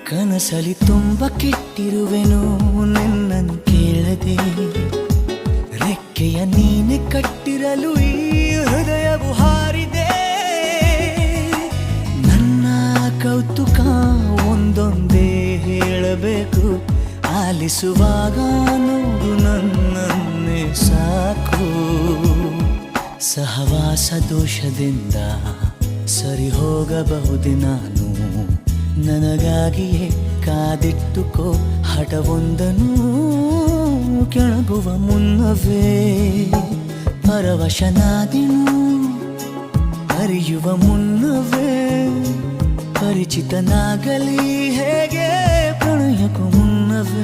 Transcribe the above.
ಕನಸಲಿ ತುಂಬ ಕೆಟ್ಟಿರುವೆನು ನಿನ್ನನ್ನು ಕೇಳದೆ, ರೆಕ್ಕೆಯ ನೀನೆ ಕಟ್ಟಿರಲು ಈ ಹೃದಯವು ಹಾರಿದೆ. ನನ್ನ ಕೌತುಕ ಒಂದೊಂದೇ ಹೇಳಬೇಕು, ಆಲಿಸುವಾಗ ನೋಡು ನನ್ನನ್ನೇ ಸಾಕು. ಸಹವಾಸ ದೋಷದಿಂದ ಸರಿ ಹೋಗಬಹುದೇ ನಾನು, ನನಗಾಗಿಯೇ ಕಾದಿಟ್ಟುಕೋ ಹಠವೊಂದನು. ಕೆಳಗುವ ಮುನ್ನವೇ ಪರವಶನಾದೆನು, ಅರಿಯುವ ಮುನ್ನವೇ ಪರಿಚಿತನಾಗಲಿ ಹೇಗೆ ಪ್ರಣಯಕ್ಕೂ ಮುನ್ನವೇ.